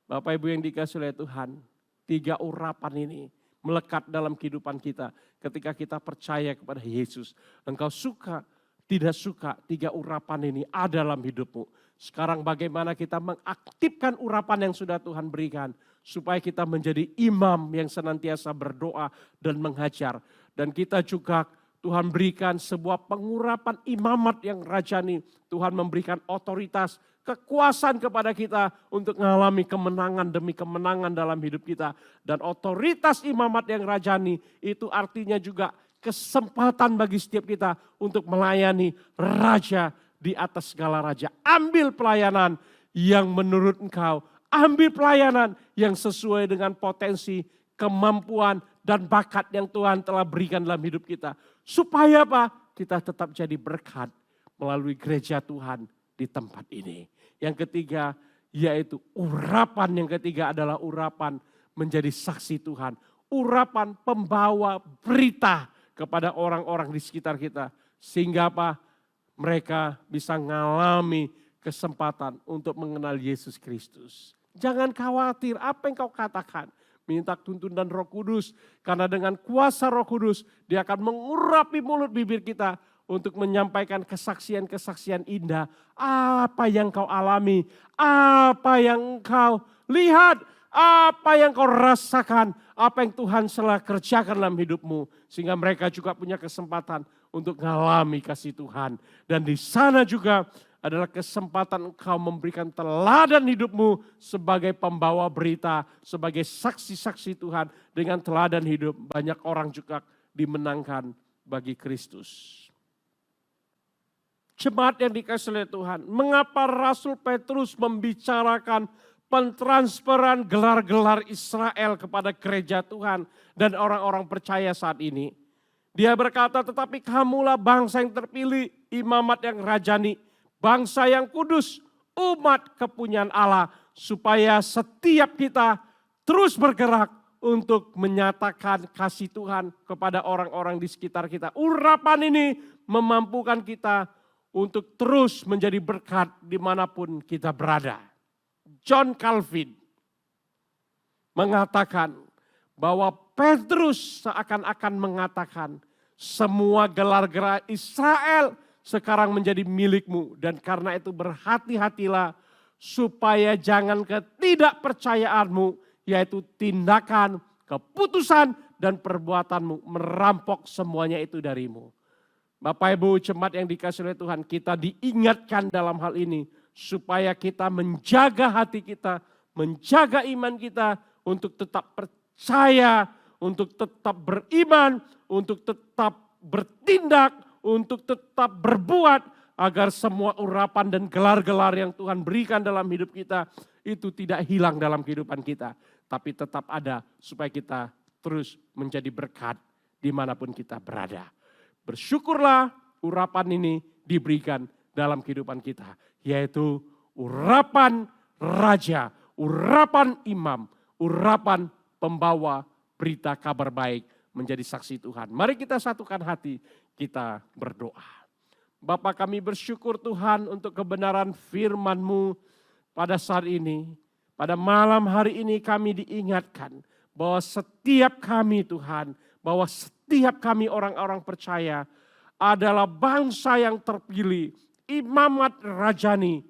Bapak Ibu yang dikasihi oleh Tuhan, 3 urapan ini melekat dalam kehidupan kita ketika kita percaya kepada Yesus. Engkau suka, tidak suka, 3 urapan ini ada dalam hidupmu. Sekarang bagaimana kita mengaktifkan urapan yang sudah Tuhan berikan. Supaya kita menjadi imam yang senantiasa berdoa dan menghajar. Dan kita juga Tuhan berikan sebuah pengurapan imamat yang rajani. Tuhan memberikan otoritas, kekuasaan kepada kita untuk mengalami kemenangan demi kemenangan dalam hidup kita. Dan otoritas imamat yang rajani itu artinya juga kesempatan bagi setiap kita untuk melayani raja di atas segala raja. Ambil pelayanan yang menurut engkau, ambil pelayanan yang sesuai dengan potensi, kemampuan, dan bakat yang Tuhan telah berikan dalam hidup kita. Supaya apa? Kita tetap jadi berkat melalui gereja Tuhan di tempat ini. Yang ketiga, yaitu urapan yang ketiga adalah urapan menjadi saksi Tuhan. Urapan pembawa berita kepada orang-orang di sekitar kita. Sehingga apa? Mereka bisa mengalami kesempatan untuk mengenal Yesus Kristus. Jangan khawatir apa yang kau katakan. Minta tuntunan Roh Kudus. Karena dengan kuasa Roh Kudus, dia akan mengurapi mulut bibir kita untuk menyampaikan kesaksian-kesaksian indah. Apa yang kau alami, apa yang kau lihat, apa yang kau rasakan, apa yang Tuhan telah kerjakan dalam hidupmu. Sehingga mereka juga punya kesempatan untuk mengalami kasih Tuhan. Dan di sana juga adalah kesempatan engkau memberikan teladan hidupmu sebagai pembawa berita, sebagai saksi-saksi Tuhan. Dengan teladan hidup banyak orang juga dimenangkan bagi Kristus. Jemaat yang dikasihi oleh Tuhan, mengapa Rasul Petrus membicarakan pentransferan gelar-gelar Israel kepada gereja Tuhan dan orang-orang percaya saat ini? Dia berkata, tetapi kamulah bangsa yang terpilih, imamat yang rajani, bangsa yang kudus, umat kepunyaan Allah, supaya setiap kita terus bergerak untuk menyatakan kasih Tuhan kepada orang-orang di sekitar kita. Urapan ini memampukan kita untuk terus menjadi berkat dimanapun kita berada. John Calvin mengatakan bahwa Petrus seakan-akan mengatakan semua gelar-gelar Israel sekarang menjadi milikmu. Dan karena itu berhati-hatilah supaya jangan ketidakpercayaanmu, yaitu tindakan, keputusan, dan perbuatanmu merampok semuanya itu darimu. Bapak Ibu jemaat yang dikasihi oleh Tuhan, kita diingatkan dalam hal ini supaya kita menjaga hati kita, menjaga iman kita untuk tetap percaya, untuk tetap beriman, untuk tetap bertindak, untuk tetap berbuat agar semua urapan dan gelar-gelar yang Tuhan berikan dalam hidup kita itu tidak hilang dalam kehidupan kita, tapi tetap ada supaya kita terus menjadi berkat dimanapun kita berada. Bersyukurlah urapan ini diberikan dalam kehidupan kita, yaitu urapan raja, urapan imam, urapan pembawa berita kabar baik menjadi saksi Tuhan. Mari kita satukan hati, kita berdoa. Bapa, kami bersyukur Tuhan untuk kebenaran firman-Mu pada saat ini. Pada malam hari ini kami diingatkan bahwa setiap kami Tuhan, bahwa setiap kami orang-orang percaya adalah bangsa yang terpilih, imamat rajani,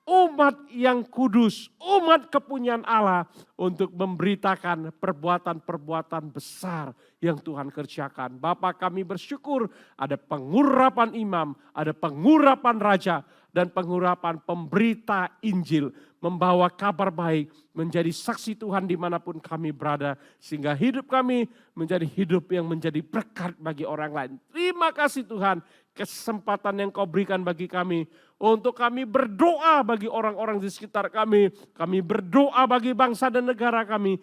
umat yang kudus, umat kepunyaan Allah untuk memberitakan perbuatan-perbuatan besar yang Tuhan kerjakan. Bapa, kami bersyukur ada pengurapan imam, ada pengurapan raja, dan pengurapan pemberita Injil, membawa kabar baik, menjadi saksi Tuhan dimanapun kami berada, sehingga hidup kami menjadi hidup yang menjadi berkat bagi orang lain. Terima kasih Tuhan, kesempatan yang Kau berikan bagi kami, untuk kami berdoa bagi orang-orang di sekitar kami berdoa bagi bangsa dan negara kami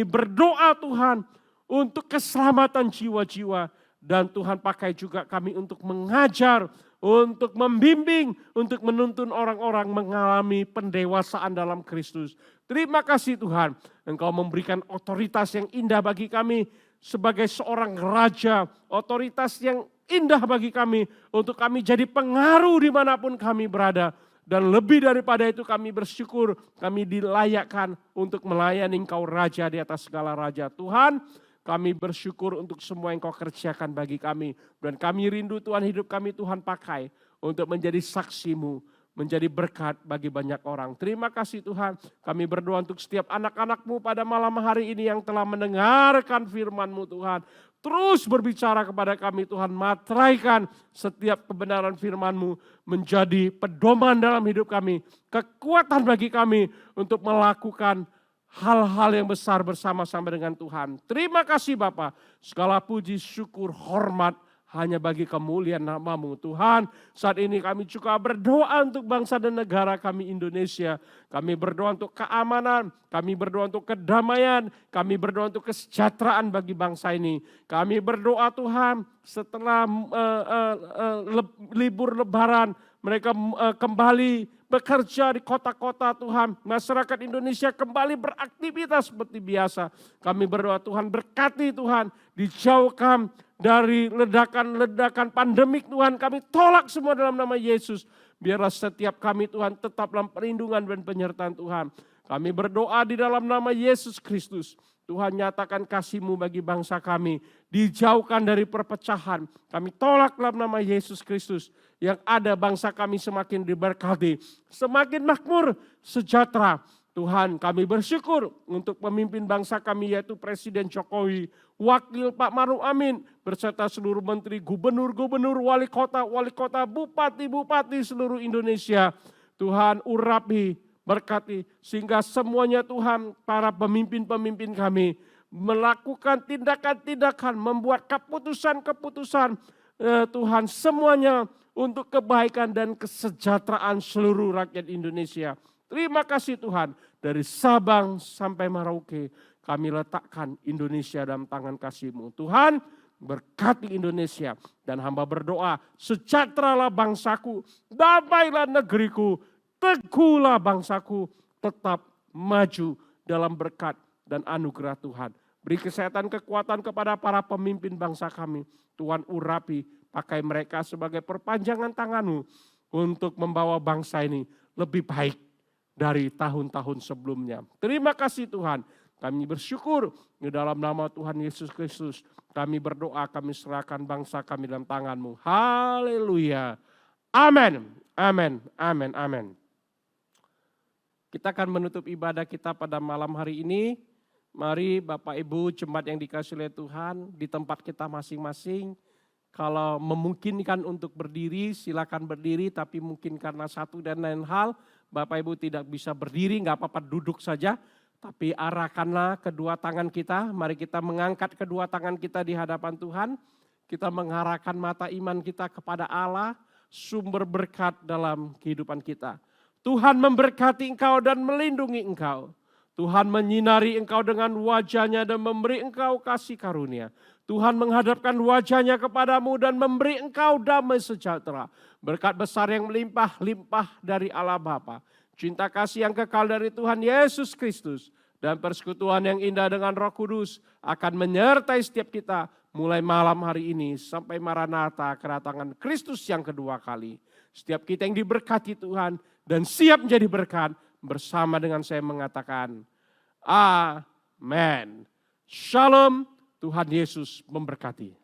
berdoa Tuhan untuk keselamatan jiwa-jiwa, dan Tuhan pakai juga kami untuk mengajar, untuk membimbing, untuk menuntun orang-orang mengalami pendewasaan dalam Kristus. Terima kasih Tuhan, Engkau memberikan otoritas yang indah bagi kami sebagai seorang raja, otoritas yang indah bagi kami untuk kami jadi pengaruh dimanapun kami berada. Dan lebih daripada itu kami bersyukur kami dilayakkan untuk melayani Engkau Raja di atas segala raja. Tuhan, kami bersyukur untuk semua yang Kau kerjakan bagi kami. Dan kami rindu Tuhan, hidup kami Tuhan pakai untuk menjadi saksi-Mu, menjadi berkat bagi banyak orang. Terima kasih Tuhan, kami berdoa untuk setiap anak-anak-Mu pada malam hari ini yang telah mendengarkan firman-Mu Tuhan. terus berbicara kepada kami Tuhan. Materaikan setiap kebenaran firman-Mu menjadi pedoman dalam hidup kami. Kekuatan bagi kami untuk melakukan hal-hal yang besar bersama-sama dengan Tuhan. Terima kasih Bapa. Segala puji, syukur, hormat hanya bagi kemuliaan nama-Mu Tuhan. Saat ini kami juga berdoa untuk bangsa dan negara kami Indonesia. Kami berdoa untuk keamanan, kami berdoa untuk kedamaian, kami berdoa untuk kesejahteraan bagi bangsa ini. Kami berdoa Tuhan setelah libur lebaran mereka kembali bekerja di kota-kota Tuhan. Masyarakat Indonesia kembali beraktivitas seperti biasa. Kami berdoa Tuhan berkati Tuhan. Dijauhkan dari ledakan-ledakan pandemik Tuhan. Kami tolak semua dalam nama Yesus. Biarlah setiap kami Tuhan tetap dalam perlindungan dan penyertaan Tuhan. Kami berdoa di dalam nama Yesus Kristus. Tuhan nyatakan kasih-Mu bagi bangsa kami. Dijauhkan dari perpecahan. Kami tolak dalam nama Yesus Kristus. Yang ada bangsa kami semakin diberkati. Semakin makmur, sejahtera. Tuhan kami bersyukur untuk pemimpin bangsa kami yaitu Presiden Jokowi. Wakil Pak Maruf Amin berserta seluruh menteri, gubernur-gubernur, wali kota, bupati-bupati seluruh Indonesia. Tuhan urapi, berkati sehingga semuanya Tuhan para pemimpin-pemimpin kami melakukan tindakan-tindakan, membuat keputusan-keputusan Tuhan semuanya untuk kebaikan dan kesejahteraan seluruh rakyat Indonesia. Terima kasih Tuhan, dari Sabang sampai Merauke kami letakkan Indonesia dalam tangan kasih-Mu. Tuhan berkati Indonesia dan hamba berdoa, sejahteralah bangsaku, damailah negeriku, teguhlah bangsaku, tetap maju dalam berkat dan anugerah Tuhan. Beri kesehatan kekuatan kepada para pemimpin bangsa kami. Tuhan urapi, pakai mereka sebagai perpanjangan tangan-Mu untuk membawa bangsa ini lebih baik dari tahun-tahun sebelumnya. Terima kasih Tuhan. Kami bersyukur di dalam nama Tuhan Yesus Kristus. Kami berdoa, kami serahkan bangsa kami dalam tangan-Mu. Haleluya. Amin. Amin. Amin. Amin. Kita akan menutup ibadah kita pada malam hari ini. Mari Bapak Ibu jemaat yang dikasihi oleh Tuhan di tempat kita masing-masing. Kalau memungkinkan untuk berdiri, silakan berdiri. Tapi mungkin karena satu dan lain hal, Bapak Ibu tidak bisa berdiri, nggak apa-apa duduk saja. Tapi arahkanlah kedua tangan kita, mari kita mengangkat kedua tangan kita di hadapan Tuhan. Kita mengarahkan mata iman kita kepada Allah, sumber berkat dalam kehidupan kita. Tuhan memberkati engkau dan melindungi engkau. Tuhan menyinari engkau dengan wajahnya dan memberi engkau kasih karunia. Tuhan menghadapkan wajahnya kepadamu dan memberi engkau damai sejahtera. Berkat besar yang melimpah-limpah dari Allah Bapa. Cinta kasih yang kekal dari Tuhan Yesus Kristus. Dan persekutuan yang indah dengan Roh Kudus akan menyertai setiap kita. Mulai malam hari ini sampai Maranatha kedatangan Kristus yang kedua kali. Setiap kita yang diberkati Tuhan dan siap menjadi berkat. Bersama dengan saya mengatakan amin. Shalom, Tuhan Yesus memberkati.